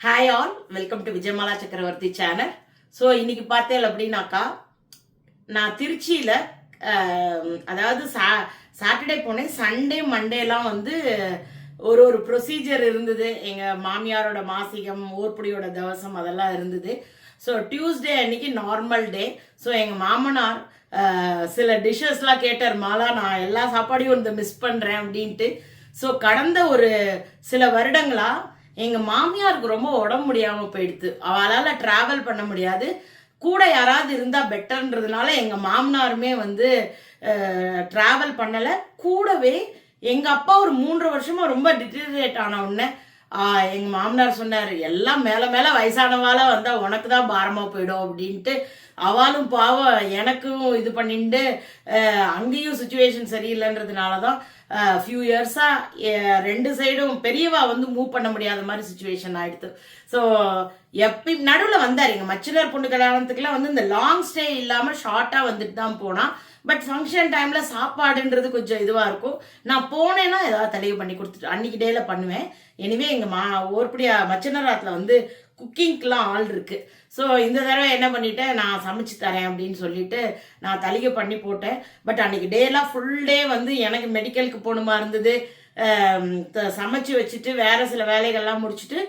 Hi all, welcome to Vijayamala சக்கரவர்த்தி channel. So இன்னைக்கு பார்த்தேன் அப்படின்னாக்கா, நான் திருச்சியில் அதாவது சாட்டர்டே போனேன். சண்டே மண்டேலாம் வந்து ஒரு ப்ரொசீஜர் இருந்தது. எங்கள் மாமியாரோட மாசிகம், ஓர்புடியோட தவசம் அதெல்லாம் இருந்தது. ஸோ டியூஸ்டே அன்னைக்கு நார்மல் டே. ஸோ எங்கள் மாமனார் சில டிஷ்ஷஸ்லாம் கேட்டார், மாலா நான் எல்லா சாப்பாடையும் வந்து மிஸ் பண்ணுறேன் அப்படின்ட்டு. ஸோ கடந்த ஒரு சில வருடங்களாக எங்கள் மாமியாருக்கு ரொம்ப உடம்பு முடியாமல் போயிடுது. அவளால் ட்ராவல் பண்ண முடியாது. கூட யாராவது இருந்தால் பெட்டர்ன்றதுனால எங்கள் மாமனாருமே வந்து ட்ராவல் பண்ணலை. கூடவே எங்கள் அப்பா ஒரு 3 வருஷமாக ரொம்ப டிட்டீரியேட் ஆன உடனே எங்கள் மாமனார் சொன்னார், எல்லாம் மேலே மேலே வயசானவால வந்தால் உனக்கு தான் பாரமாக போயிடும் அப்படின்ட்டு. அவளும் பாவம் எனக்கும் இது பண்ணிட்டு அங்கேயும் சுச்சுவேஷன் சரியில்லைன்றதுனால தான் ஃபியூ இயர்ஸாக ரெண்டு சைடும் பெரியவா வந்து மூவ் பண்ண முடியாத மாதிரி சுச்சுவேஷன் ஆயிடுது. ஸோ நடுவில் வந்தார் எங்கள் மச்சினர் பொண்ணு கல்யாணத்துக்குலாம் வந்து இந்த லாங் ஸ்டே இல்லாமல் ஷார்ட்டாக வந்துட்டு தான் போனான். பட் ஃபங்க்ஷன் டைமில் சாப்பாடுன்றது கொஞ்சம் இதுவாக இருக்கும். நான் போனேன்னா ஏதாவது தலையை பண்ணி கொடுத்துட்டு அன்னைக்கு டேல பண்ணுவேன். எனிவே எங்கள் ஓர்படியா மச்சினராத்தில் வந்து குக்கிங்க்கெலாம் ஆள் இருக்குது. ஸோ இந்த தடவை என்ன பண்ணிட்டேன், நான் சமைச்சு தரேன் அப்படின்னு சொல்லிட்டு நான் தலிகை பண்ணி போட்டேன். பட் அன்றைக்கி டேலாம் ஃபுல் டே வந்து எனக்கு மெடிக்கலுக்கு போகணுமா இருந்தது. சமைச்சு வச்சுட்டு வேறு சில வேலைகள்லாம் முடிச்சுட்டு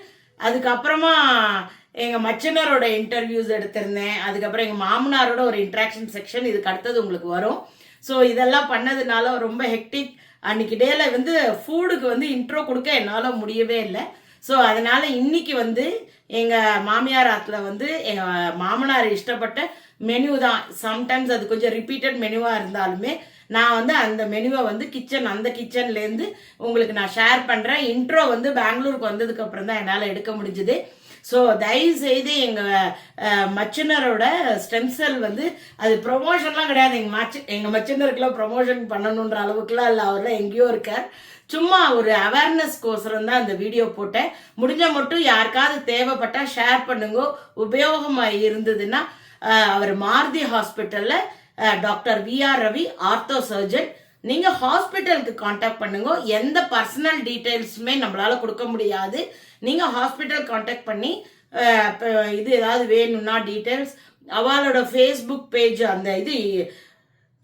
அதுக்கப்புறமா எங்கள் மச்சினரோட இன்டர்வியூஸ் எடுத்திருந்தேன். அதுக்கப்புறம் எங்கள் மாமனாரோட ஒரு இன்ட்ராக்ஷன் செக்ஷன் இதுக்கு அடுத்தது உங்களுக்கு வரும். ஸோ இதெல்லாம் பண்ணதுனால ரொம்ப ஹெக்டிக். அன்றைக்கி டேல வந்து ஃபுட்டுக்கு வந்து இன்ட்ரோ கொடுக்க என்னால் முடியவே இல்லை. ஸோ அதனால இன்னைக்கு வந்து எங்கள் மாமியார் ஆத்துல வந்து எங்கள் மாமனார் இஷ்டப்பட்ட மெனு தான். சம்டைம்ஸ் அது கொஞ்சம் ரிப்பீட்டட் மெனுவாக இருந்தாலுமே நான் வந்து அந்த மெனுவை வந்து அந்த கிச்சன்லேருந்து உங்களுக்கு நான் ஷேர் பண்ணுறேன். இன்ட்ரோ வந்து பெங்களூருக்கு வந்ததுக்கு அப்புறம் தான் என்னால் எடுக்க முடிஞ்சுது. ஸோ தயவு செய்து எங்கள் மச்சினரோட ஸ்டெம் செல் வந்து அது ப்ரொமோஷன்லாம் கிடையாது. எங்கள் மச்சினருக்குலாம் ப்ரொமோஷன் பண்ணணுன்ற அளவுக்குலாம் இல்லை. அவர்லாம் எங்கேயோ இருக்கார். சும்மா ஒரு அவேர்னஸ் கோசரம் தான் அந்த வீடியோ போட்டேன். முடிஞ்ச மட்டும் யாருக்காவது தேவைப்பட்டா ஷேர் பண்ணுங்க. உபயோகமாக இருந்ததுன்னா அவர் மாருதி ஹாஸ்பிட்டலில் doctor VR Ravi ortho surgeon. நீங்கள் ஹாஸ்பிட்டலுக்கு காண்டாக்ட் பண்ணுங்க. எந்த பர்சனல் டீட்டெயில்ஸுமே நம்மளால கொடுக்க முடியாது. நீங்கள் ஹாஸ்பிட்டல் காண்டாக்ட் பண்ணி இது ஏதாவது வேணும்னா டீட்டெயில்ஸ் அவளோட ஃபேஸ்புக் பேஜ் அந்த இது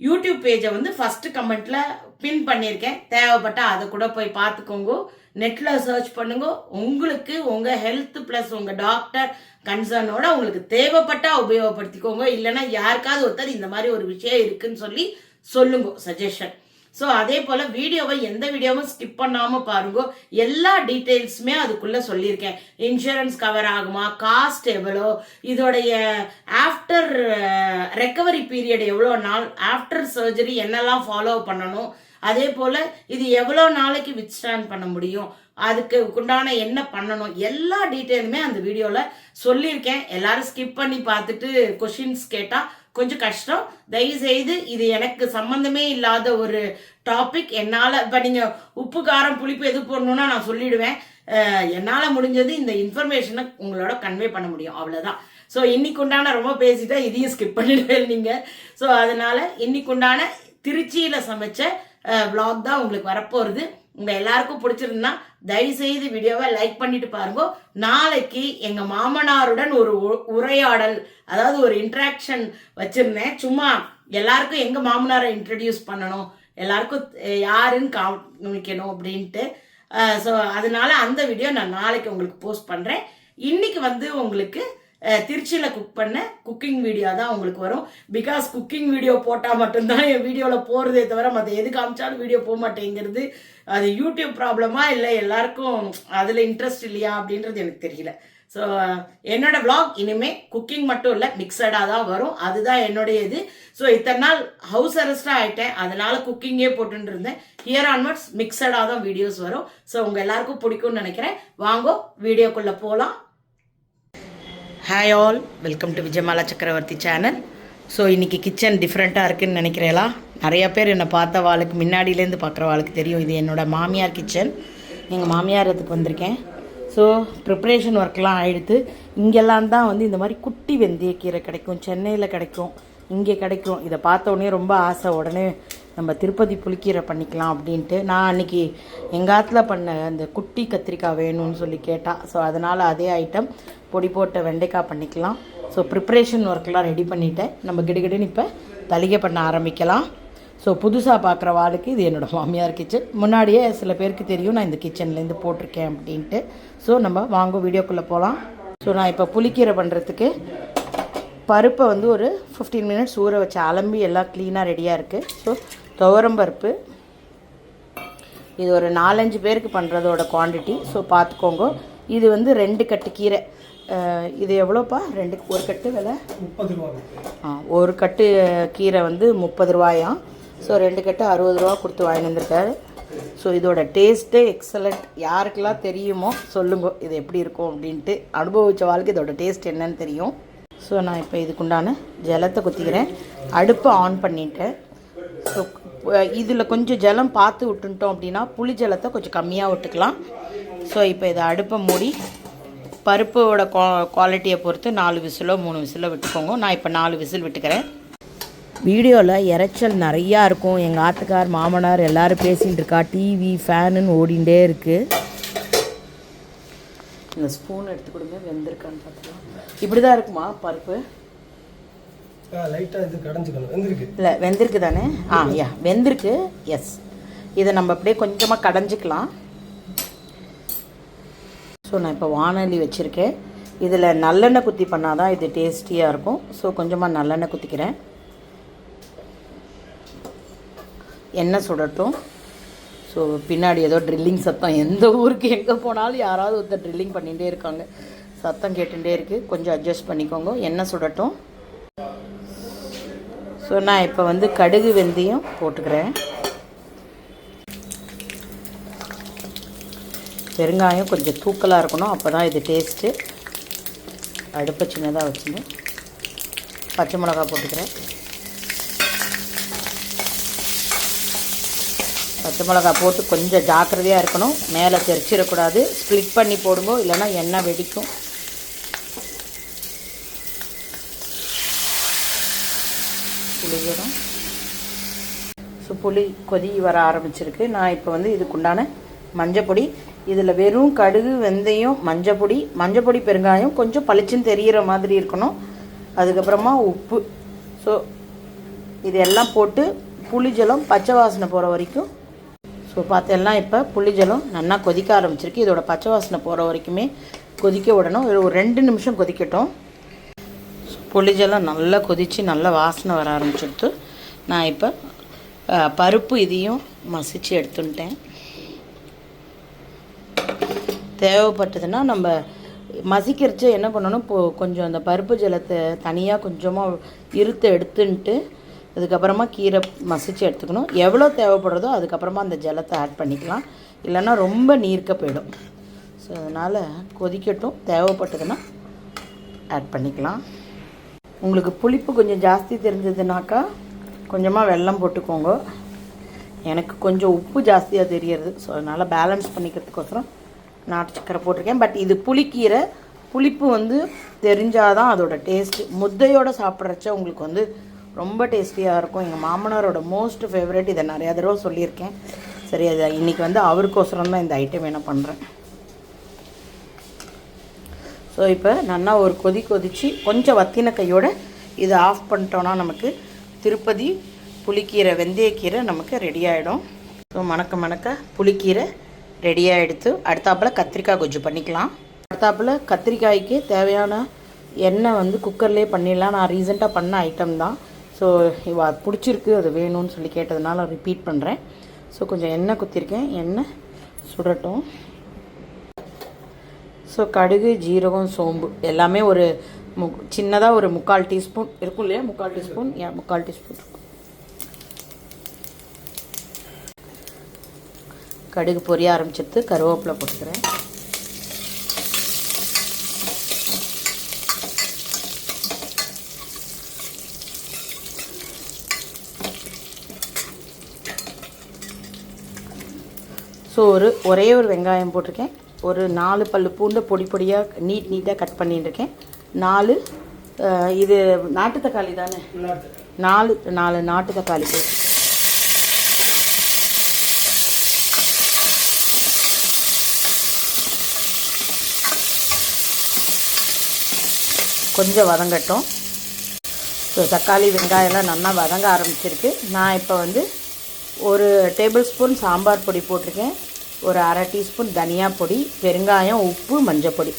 யூடியூப் பேஜை வந்து ஃபர்ஸ்ட் கமெண்ட்ல பின் பண்ணியிருக்கேன். தேவைப்பட்டா அதை கூட போய் பார்த்துக்கோங்க. நெட்டில் சர்ச் பண்ணுங்க. உங்களுக்கு உங்கள் ஹெல்த் ப்ளஸ் உங்கள் டாக்டர் கன்சர்னோட உங்களுக்கு தேவைப்பட்டா உபயோகப்படுத்திக்கோங்க. இல்லைன்னா யாருக்காவது ஒருத்தர் இந்த மாதிரி ஒரு விஷயம் இருக்குன்னு சொல்லி சொல்லுங்க, சஜஷன். ஸோ அதே போல் வீடியோவை எந்த வீடியோவும் ஸ்கிப் பண்ணாமல் பாருங்க. எல்லா டீட்டெயில்ஸுமே அதுக்குள்ளே சொல்லியிருக்கேன். இன்சூரன்ஸ் கவர் ஆகுமா, காஸ்ட் எவ்வளோ, இதோடைய ஆஃப்டர் ரெக்கவரி பீரியட் எவ்வளோ நாள், ஆஃப்டர் சர்ஜரி என்னெல்லாம் ஃபாலோ பண்ணணும், அதே போல் இது எவ்வளோ நாளைக்கு வித்ஸ்டாண்ட் பண்ண முடியும், அதுக்கு உண்டான என்ன பண்ணணும், எல்லா டீட்டெயிலுமே அந்த வீடியோவில் சொல்லியிருக்கேன். எல்லாரும் ஸ்கிப் பண்ணி பார்த்துட்டு கொஷின்ஸ் கேட்டால் கொஞ்சம் கஷ்டம். தயவுசெய்து இது எனக்கு சம்மந்தமே இல்லாத ஒரு டாபிக். என்னால் இப்போ நீங்கள் உப்பு காரம் புளிப்பு எது போடணுன்னா நான் சொல்லிடுவேன். என்னால் முடிஞ்சது இந்த இன்ஃபர்மேஷனை உங்களோட கன்வே பண்ண முடியும், அவ்வளோதான். ஸோ இன்னைக்கு உண்டான ரொம்ப பேசிட்டா இதையும் ஸ்கிப் பண்ணிடுவேன் நீங்கள். ஸோ அதனால இன்னைக்கு உண்டான திருச்சியில் சமைச்ச விளாக் தான் உங்களுக்கு வரப்போகிறது. உங்கள் எல்லாருக்கும் பிடிச்சிருந்தா தயவுசெய்து வீடியோவை லைக் பண்ணிட்டு பாருங்க. நாளைக்கு எங்கள் மாமனாருடன் ஒரு உரையாடல், அதாவது ஒரு இன்ட்ராக்ஷன் வச்சிருந்தேன். சும்மா எல்லாருக்கும் எங்கள் மாமனாரை இன்ட்ரடியூஸ் பண்ணணும், எல்லாருக்கும் யாருன்னு காமிக்கணும் அப்படின்ட்டு. ஸோ அதனால அந்த வீடியோ நான் நாளைக்கு உங்களுக்கு போஸ்ட் பண்ணுறேன். இன்னைக்கு வந்து உங்களுக்கு திருச்சியில் குக் பண்ண குக்கிங் வீடியோ தான் உங்களுக்கு வரும். பிகாஸ் குக்கிங் வீடியோ போட்டால் மட்டும்தான் என் வீடியோவில் போகிறதே தவிர மற்ற எது காமிச்சாலும் வீடியோ போக மாட்டேங்கிறது. அது யூடியூப் ப்ராப்ளமா இல்லை எல்லாருக்கும் அதில் இன்ட்ரெஸ்ட் இல்லையா அப்படின்றது எனக்கு தெரியல. ஸோ என்னோட விளாக் இனிமேல் குக்கிங் மட்டும் இல்லை, மிக்சடாக தான் வரும். அதுதான் என்னுடைய இது. ஸோ இத்தனை நாள் ஹவுஸ் அரெஸ்டாக ஆகிட்டேன், அதனால குக்கிங்கே போட்டுட்டு இருந்தேன். ஹியர் ஆன்வர்ட்ஸ் மிக்சடாக தான் வீடியோஸ் வரும். ஸோ உங்கள் எல்லாருக்கும் பிடிக்கும்னு நினைக்கிறேன். வாங்கோ வீடியோக்குள்ளே போகலாம். Hi all, welcome to Vijayamala சக்கரவர்த்தி சேனல். ஸோ இன்றைக்கி கிச்சன் டிஃப்ரெண்ட்டாக இருக்குதுன்னு நினைக்கிறேங்களா? நிறையா பேர் என்னை பார்த்த வாளுக்கு முன்னாடியிலேருந்து பார்க்குற வாளுக்கு தெரியும். இது என்னோடய மாமியார் கிச்சன். எங்கள் மாமியார் அதுக்கு வந்திருக்கேன். ஸோ ப்ரிப்ரேஷன் ஒர்க்லாம் ஆகிடுது. இங்கெல்லாம் தான் வந்து இந்த மாதிரி குட்டி வெந்தயக்கீரை கிடைக்கும், சென்னையில் கிடைக்கும், இங்கே கிடைக்கும். இதை பார்த்த உடனே ரொம்ப ஆசை. உடனே நம்ம திருப்பதி புளிக்கீரை பண்ணிக்கலாம் அப்படின்ட்டு. நான் அன்றைக்கி எங்கள் ஆற்றுல பண்ண அந்த குட்டி கத்திரிக்காய் வேணும்னு சொல்லி கேட்டால், ஸோ அதனால் அதே ஐட்டம் பொடி போட்ட வெண்டைக்காய் பண்ணிக்கலாம். ஸோ ப்ரிப்ரேஷன் ஒர்க்கெலாம் ரெடி பண்ணிவிட்டேன். நம்ம கிடுகிடுன்னு இப்போ தளிகை பண்ண ஆரம்பிக்கலாம். ஸோ புதுசாக பார்க்குற வாளுக்கு இது என்னோடய மாமியார் கிச்சன். முன்னாடியே சில பேருக்கு தெரியும் நான் இந்த கிச்சன்லேருந்து போட்டிருக்கேன் அப்படின்ட்டு. ஸோ நம்ம வாங்க வீடியோக்குள்ளே போகலாம். ஸோ நான் இப்போ புளிக்கீரை பண்ணுறதுக்கு பருப்பை வந்து ஒரு 15 மினிட்ஸ் ஊற வச்சு அலம்பி எல்லாம் க்ளீனாக ரெடியாக இருக்குது. ஸோ துவரம்பருப்பு இது ஒரு 4-5 பேருக்கு பண்ணுறதோட குவான்டிட்டி. ஸோ பார்த்துக்கோங்க. இது வந்து 2 கட்டு கீரை. இது எவ்வளோப்பா? ஒரு கட்டு விலை 30 ரூபா. ஒரு கட்டு கீரை வந்து 30 ரூபாயாம். ஸோ 2 கட்டு 60 ரூபா கொடுத்து வாங்கி வந்திருக்காரு. ஸோ இதோட டேஸ்ட்டே எக்ஸலண்ட். யாருக்கெல்லாம் தெரியுமோ சொல்லுங்க இது எப்படி இருக்கும் அப்படின்ட்டு. அனுபவித்த வாழ்க்கை இதோட டேஸ்ட் என்னன்னு தெரியும். ஸோ நான் இப்போ இதுக்குண்டான ஜலத்தை குத்திக்கிறேன். அடுப்பை ஆன் பண்ணிட்டேன். ஸோ இதில் கொஞ்சம் ஜலம் பார்த்து விட்டுட்டோம் அப்படின்னா புளி ஜலத்தை கொஞ்சம் கம்மியாக விட்டுக்கலாம். ஸோ இப்போ இதை அடுப்பை மூடி பருப்போட குவாலிட்டியை பொறுத்து 4 விசிலோ 3 விசிலோ விட்டுக்கோங்க. நான் இப்போ 4 விசில் விட்டுக்கிறேன். வீடியோவில் இறைச்சல் நிறையா இருக்கும். எங்கள் ஆத்துக்கார் மாமனார் எல்லோரும் பேசிகிட்டு இருக்கா. டிவி ஃபேனுன்னு ஓடிண்டே இருக்குது. இந்த ஸ்பூன் எடுத்து கொடுங்க, வெந்திருக்கான்னு பார்த்துக்கலாம். இப்படி தான் இருக்குமா பருப்பு? லைட்டாக இது கடைஞ்சிக்கணும். வெந்திருக்கு இல்லை வெந்திருக்கு தானே? யா வெந்திருக்கு. எஸ், இதை நம்ம அப்படியே கொஞ்சமாக கடைஞ்சிக்கலாம். ஸோ நான் இப்போ வானொலி வச்சுருக்கேன். இதில் நல்லெண்ணெய் குத்தி பண்ணால் தான் இது டேஸ்டியாக இருக்கும். ஸோ கொஞ்சமாக நல்லெண்ணெய் குத்திக்கிறேன். எண்ணெய் சுடட்டும். ஸோ பின்னாடி ஏதோ ட்ரில்லிங் சத்தம். எந்த ஊருக்கு எங்கே போனாலும் யாராவது ஒருத்தர் ட்ரில்லிங் பண்ணிகிட்டே இருக்காங்க. சத்தம் கேட்டுகிட்டே இருக்குது. கொஞ்சம் அட்ஜஸ்ட் பண்ணிக்கோங்க. எண்ணெய் சுடட்டும். ஸோ நான் இப்போ வந்து கடுகு வெந்தயம் போட்டுக்கிறேன். பெருங்காயம் கொஞ்சம் தூக்கலாக இருக்கணும், அப்போ தான் இது டேஸ்ட்டு. அடுப்பை சின்னதாக வச்சுங்க. பச்சை மிளகா போட்டுக்கிறேன். பச்சை மிளகா போட்டு கொஞ்சம் ஜாக்கிரதையாக இருக்கணும். மேலே தெரிச்சிடக்கூடாது. ஸ்ப்ளிட் பண்ணி போடுங்க, இல்லைன்னா எண்ணெய் வெடிக்கும். புளிஜலம். ஸோ புளி கொதி வர ஆரம்பிச்சிருக்கு. நான் இப்போ வந்து இதுக்குண்டான மஞ்சப்பொடி, இதில் வெறும் கடுகு வெந்தயம் மஞ்சப்பொடி பெருங்காயம் கொஞ்சம் பளிச்சுன்னு தெரிகிற மாதிரி இருக்கணும். அதுக்கப்புறமா உப்பு. ஸோ இதெல்லாம் போட்டு புளிஜலம் பச்சை வாசனை போகிற வரைக்கும். ஸோ பார்த்தெல்லாம் இப்போ புளிஜலம் நல்லா கொதிக்க ஆரம்பிச்சிருக்கு. இதோட பச்சை வாசனை போகிற வரைக்குமே கொதிக்க விடணும். ஒரு 2 நிமிஷம் கொதிக்கட்டும். புளிஜலம் நல்லா கொதித்து நல்லா வாசனை வர ஆரம்பிச்சுடுத்து. நான் இப்போ பருப்பு இதையும் மசிச்சு எடுத்துட்டேன். தேவைப்பட்டதுன்னா நம்ம மசிக்கிறச்சு என்ன பண்ணணும், கொஞ்சம் அந்த பருப்பு ஜலத்தை தனியாக கொஞ்சமாக எடுத்துன்ட்டு அதுக்கப்புறமா கீரை மசிச்சு எடுத்துக்கணும். எவ்வளோ தேவைப்படுறதோ அதுக்கப்புறமா அந்த ஜலத்தை ஆட் பண்ணிக்கலாம். இல்லைன்னா ரொம்ப நீர்க்க போயிடும். ஸோ அதனால் கொதிக்கட்டும். தேவைப்பட்டதுன்னா ஆட் பண்ணிக்கலாம். உங்களுக்கு புளிப்பு கொஞ்சம் ஜாஸ்தி தெரிஞ்சதுனாக்கா கொஞ்சமாக வெல்லம் போட்டுக்கோங்க. எனக்கு கொஞ்சம் உப்பு ஜாஸ்தியாக தெரியறது. ஸோ அதனால் பேலன்ஸ் பண்ணிக்கிறதுக்கோசரம் நாட்டு சக்கரை போட்டிருக்கேன். பட் இது புளிக்கீரை, புளிப்பு வந்து தெரிஞ்சால் தான் அதோட டேஸ்ட்டு. முத்தையோடு சாப்பிட்றச்ச உங்களுக்கு வந்து ரொம்ப டேஸ்டியாக இருக்கும். எங்கள் மாமனாரோட மோஸ்ட் ஃபேவரட். இதை நிறையா தடவை சொல்லியிருக்கேன். சரி, அதை இன்றைக்கி வந்து அவருக்கோசரம் தான் இந்த ஐட்டம் என்ன பண்ணுறேன். ஸோ இப்போ நல்லா ஒரு கொதித்து கொஞ்சம் வத்தின கையோடு இதை ஆஃப் பண்ணிட்டோன்னா நமக்கு திருப்பதி புளிக்கீரை வெந்தயக்கீரை நமக்கு ரெடி ஆகிடும். ஸோ மணக்க புளிக்கீரை ரெடியாக எடுத்து அடுத்தாப்பில் கத்திரிக்காய் கொஞ்சம் பண்ணிக்கலாம். அடுத்தாப்பில் கத்திரிக்காய்க்கு தேவையான எண்ணெய் வந்து குக்கர்லேயே பண்ணிடலாம். நான் ரீசெண்டாக பண்ண ஐட்டம் தான். ஸோ இவ பிடிச்சிருக்கு, அது வேணும்னு சொல்லி கேட்டதுனால ரிப்பீட் பண்ணுறேன். ஸோ கொஞ்சம் எண்ணெய் குத்திருக்கேன். எண்ணெய் சுடட்டும். ஸோ கடுகு ஜீரகம் சோம்பு எல்லாமே ஒரு சின்னதாக ஒரு 3/4 டீஸ்பூன் இருக்கும் இல்லையா? 3/4 டீஸ்பூன். 3/4 டீஸ்பூன் கடுகு பொரிய ஆரம்பிச்சிட்டு கருவேப்பிலை போட்டுக்கிறேன். ஸோ ஒரே ஒரு வெங்காயம் போட்டிருக்கேன். ஒரு 4 பல்லு பூண்டை பொடியாக நீட்டாக கட் பண்ணிட்டுருக்கேன். 4 இது நாட்டு தக்காளி தானே? 4 நாட்டு தக்காளி போட்டு கொஞ்சம் வதங்கட்டும். ஸோ தக்காளி வெங்காயம்லாம் நல்லா வதங்க ஆரம்பிச்சிருக்கு. நான் இப்போ வந்து ஒரு டேபிள் ஸ்பூன் சாம்பார் பொடி போட்டிருக்கேன், ஒரு அரை டீஸ்பூன் தனியா பொடி, பெருங்காயம், உப்பு, மஞ்சள் பொடி.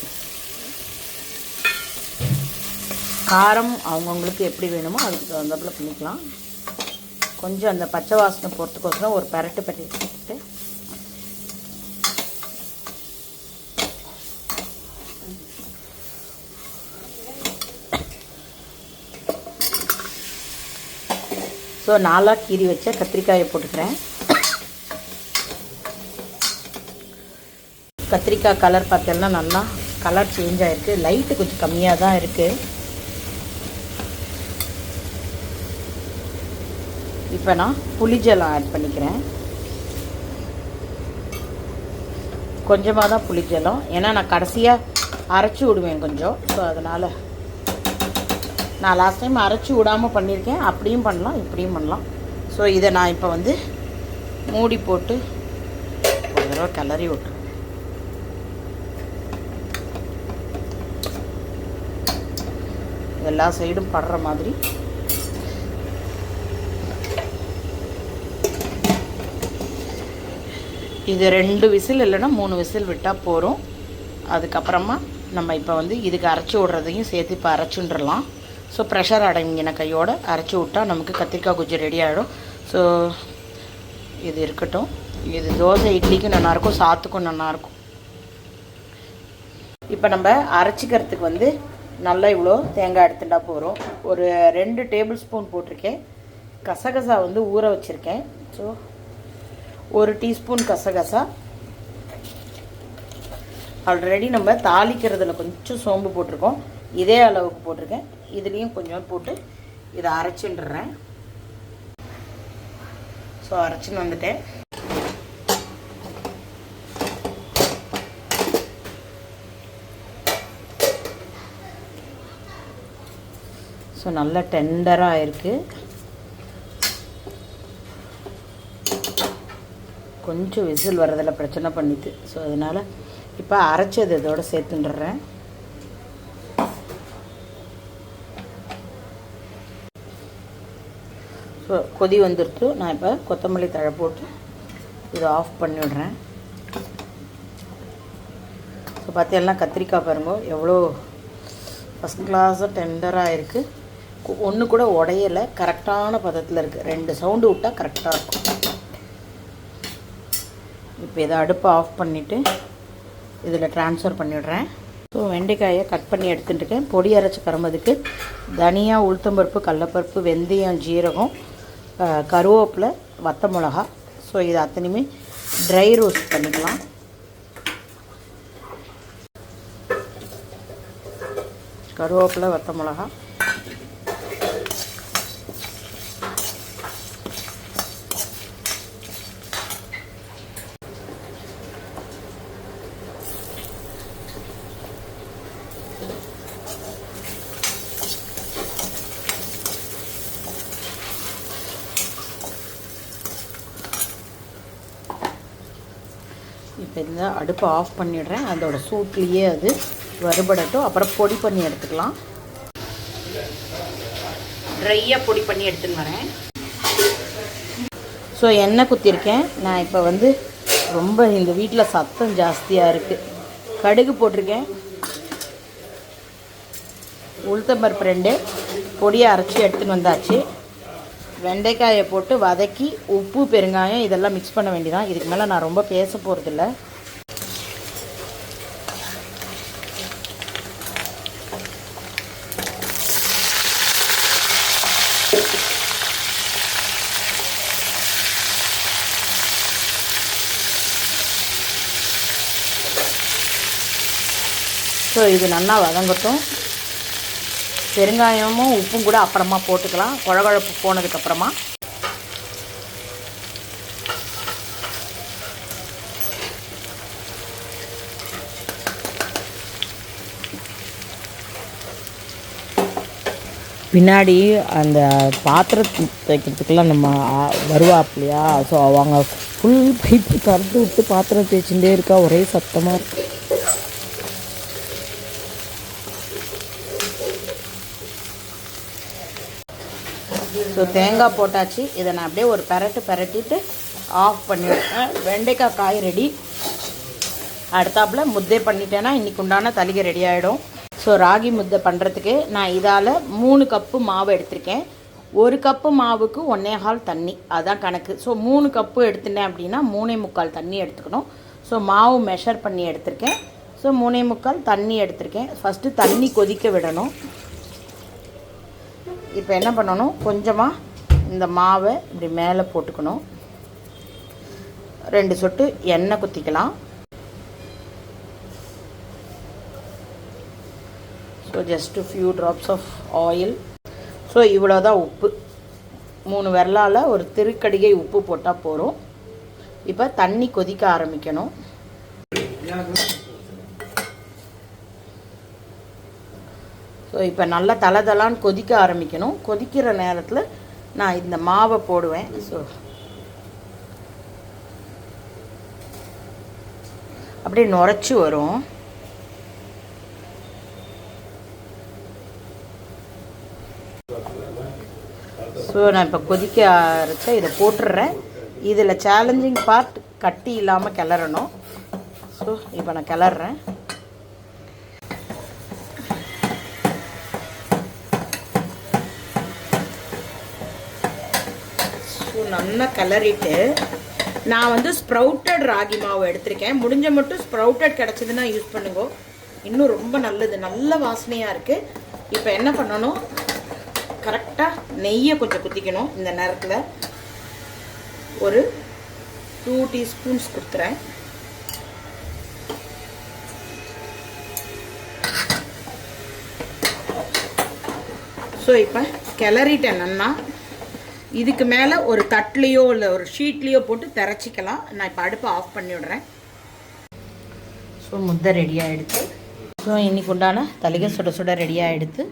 காரம் அவங்கவுங்களுக்கு எப்படி வேணுமோ அதுக்கு தகுந்தாப்பில் பண்ணிக்கலாம். கொஞ்சம் அந்த பச்சை வாசனை போகிறதுக்கோசரம் ஒரு பரட்டு பட்டிட்டு ஸோ 4 கீரி வச்ச கத்திரிக்காயை போட்டுக்கிறேன். கத்திரிக்காய் கலர் பார்த்தீங்கன்னா நல்லா கலர் சேஞ்ச் ஆகிருக்கு. லைட்டு கொஞ்சம் கம்மியாக தான் இருக்குது. இப்போ நான் புளிஜலம் ஆட் பண்ணிக்கிறேன். கொஞ்சமாக தான் புளிஜலம், ஏன்னா நான் கடைசியாக அரைச்சி விடுவேன் கொஞ்சம். ஸோ அதனால் நான் லாஸ்ட் டைம் அரைச்சி விடாமல் பண்ணியிருக்கேன். அப்படியும் பண்ணலாம், இப்படியும் பண்ணலாம். ஸோ இதை நான் இப்போ வந்து மூடி போட்டு ஒரு தடவை கிளறி விட்டுருவேன். எல்லா சைடும் படுற மாதிரி. இது 2 விசில் இல்லைன்னா 3 விசில் விட்டால் போகிறோம். அதுக்கப்புறமா நம்ம இப்போ வந்து இதுக்கு அரைச்சி விட்றதையும் சேர்த்து இப்போ அரைச்சுன்றலாம். ஸோ ப்ரெஷர் அடங்கின கையோடு அரைச்சி விட்டால் நமக்கு கத்திரிக்காய் குஜ்ஜி ரெடி ஆகிடும். ஸோ இது இருக்கட்டும். இது தோசை இட்லிக்கும் நல்லாயிருக்கும், சாத்துக்கும் நல்லாயிருக்கும். இப்போ நம்ம அரைச்சிக்கிறதுக்கு வந்து நல்லா இவ்வளோ தேங்காய் எடுத்துட்டா போகிறோம். ஒரு 2 டேபிள் ஸ்பூன் போட்டிருக்கேன். கசகசா வந்து ஊற வச்சுருக்கேன். ஸோ 1 டீஸ்பூன் கசகசா. ஆல்ரெடி நம்ம தாளிக்கிறதுல கொஞ்சம் சோம்பு போட்டிருக்கோம், இதே அளவுக்கு போட்டிருக்கேன். இதுலேயும் கொஞ்சம் போட்டு இதை அரைச்சின்றேன். ஸோ அரைச்சின்னு வந்துட்டேன். ஸோ நல்லா டெண்டராக இருக்குது. கொஞ்சம் விசில் வர்றதில் பிரச்சனை பண்ணிட்டு, ஸோ அதனால் இப்போ அரைச்சது இதோடு சேர்த்துன்றேன். ஸோ கொதி வந்துடுத்து. நான் இப்போ கொத்தமல்லி தழை போட்டு இதை ஆஃப் பண்ணிவிடுறேன். ஸோ பார்த்தீங்கன்னா கத்திரிக்காய் பாருங்க எவ்வளோ ஃபஸ்ட் கிளாஸாக டெண்டராக இருக்குது. ஒன்று கூட உடையலை, கரெக்டான பதத்தில் இருக்குது. 2 சவுண்டு விட்டால் கரெக்டாக இருக்கும். இப்போ இதை அடுப்பை ஆஃப் பண்ணிவிட்டு இதில் ட்ரான்ஸ்ஃபர் பண்ணிவிடுறேன். ஸோ வெண்டைக்காயை கட் பண்ணி எடுத்துட்டுருக்கேன். பொடி அரைச்சி கரம்பதுக்கு தனியா, உளுத்தம்பருப்பு, கடலப்பருப்பு, வெந்தயம், ஜீரகம், கருவேப்பிலை, வத்த மிளகா. ஸோ இது அத்தனையுமே ட்ரை ரோஸ்ட் பண்ணிக்கலாம். கருவேப்பிலை, வத்த மிளகா, இப்போ இந்த அடுப்பை ஆஃப் பண்ணிடுறேன். அதோட சூட்லேயே அது வறுபடட்டும். அப்புறம் பொடி பண்ணி எடுத்துக்கலாம். ட்ரையாக பொடி பண்ணி எடுத்துன்னு வரேன். ஸோ எண்ணெய் குத்திருக்கேன். நான் இப்போ வந்து ரொம்ப இந்த வீட்டில் சத்தம் ஜாஸ்தியாக இருக்குது. கடுகு போட்டிருக்கேன். உளுத்தம்பருப்பு 2 பொடியை அரைச்சி எடுத்துன்னு வந்தாச்சு. வெண்டைக்காயை போட்டு வதக்கி உப்பு, பெருங்காயம் இதெல்லாம் மிக்ஸ் பண்ண வேண்டியதான். இதுக்கு மேலே நான் ரொம்ப பேச போகிறதில்ல. ஸோ இது நல்லா வதங்கட்டும். பெருங்காயமும் உப்பும் கூட அப்புறமா போட்டுக்கலாம், குழகுழப்பு போனதுக்கப்புறமா. பின்னாடி அந்த பாத்திரம் தைக்கிறதுக்கெல்லாம் நம்ம வருவாப்பிலையா, ஸோ அவங்க ஃபுல் பைப்பு திறந்து விட்டு பாத்திரம் தேய்ச்சிட்டே இருக்கா, ஒரே சத்தமாக இருக்கு. ஸோ தேங்காய் போட்டாச்சு. இதை நான் அப்படியே ஒரு பரட்டிட்டு ஆஃப் பண்ணிவிட்டேன். வெண்டைக்காய் காய் ரெடி. அடுத்தாப்பில் முத்தை பண்ணிட்டேன்னா இன்றைக்கி உண்டான தலிகை ரெடி ஆகிடும். ஸோ ராகி முத்தை பண்ணுறதுக்கு நான் இதால் 3 கப்பு மாவு எடுத்திருக்கேன். 1 கப்பு மாவுக்கு 1.25 தண்ணி, அதுதான் கணக்கு. ஸோ 3 கப்பு எடுத்துட்டேன் அப்படின்னா 3.25 தண்ணி எடுத்துக்கணும். ஸோ மாவு மெஷர் பண்ணி எடுத்திருக்கேன். ஸோ 3.25 தண்ணி எடுத்திருக்கேன். ஃபஸ்ட்டு தண்ணி கொதிக்க விடணும். இப்போ என்ன பண்ணணும், கொஞ்சமாக இந்த மாவை இப்படி மேலே போட்டுக்கணும். 2 சொட்டு எண்ணெய் குத்திக்கலாம். So just few drops of oil. So இவ்வளோதான் உப்பு. 3 விரலால் ஒரு திருக்கடிகை உப்பு போட்டால் போகிறோம். இப்போ தண்ணி கொதிக்க ஆரம்பிக்கணும். ஸோ இப்போ நல்லா தளதளான்னு கொதிக்க ஆரம்பிக்கணும். கொதிக்கிற நேரத்தில் நான் இந்த மாவை போடுவேன். ஸோ அப்படியே நுரைச்சி வரும். ஸோ நான் இப்போ கொதிக்க அரைச்சா இதை போட்டுடுறேன். இதில் சேலஞ்சிங் பார்ட் கட்டி இல்லாமல் கிளறணும். ஸோ இப்போ நான் கிளறேன். ஸோ நல்லா கிளறிட்டு நான் வந்து ஸ்ப்ரவுட்டட் ராகி மாவு எடுத்திருக்கேன். முடிஞ்ச மட்டும் ஸ்ப்ரவுட்டட் கிடச்சிதுன்னா யூஸ் பண்ணுங்க, இன்னும் ரொம்ப நல்லது, நல்ல வாசனையாக இருக்குது. இப்போ என்ன பண்ணணும், கரெக்டாக நெய்யை கொஞ்சம் குத்திக்கணும். இந்த நேரத்தில் ஒரு 2 டீஸ்பூன்ஸ் கொடுத்துறேன். ஸோ இப்போ கிளறிட்டேன் நல்லா. இதுக்கு மேலே ஒரு தட்லேயோ இல்லை ஒரு ஷீட்லேயோ போட்டு திரைச்சிக்கலாம். நான் இப்போ அடுப்பை ஆஃப் பண்ணி விடுறேன். ஸோ முத்தை ரெடியாக எடுத்து, ஸோ இன்றைக்கி உண்டான தலிகை சுட சுட ரெடியாக எடுத்து,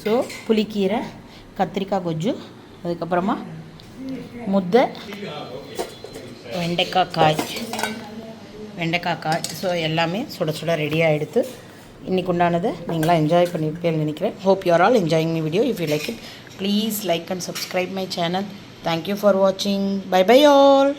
ஸோ புளிக்கீரை, கத்திரிக்காய் கொஜ்ஜு, அதுக்கப்புறமா முத்தை, வெண்டைக்காய் காய், ஸோ எல்லாமே சுட சுட ரெடியாக எடுத்து இன்றைக்கி உண்டானதை நீங்களாம் என்ஜாய் பண்ணியிருப்பேன்னு நினைக்கிறேன். Hope you are all enjoying my video. If you like it, please like and subscribe my channel. Thank you for வாட்சிங். Bye bye all.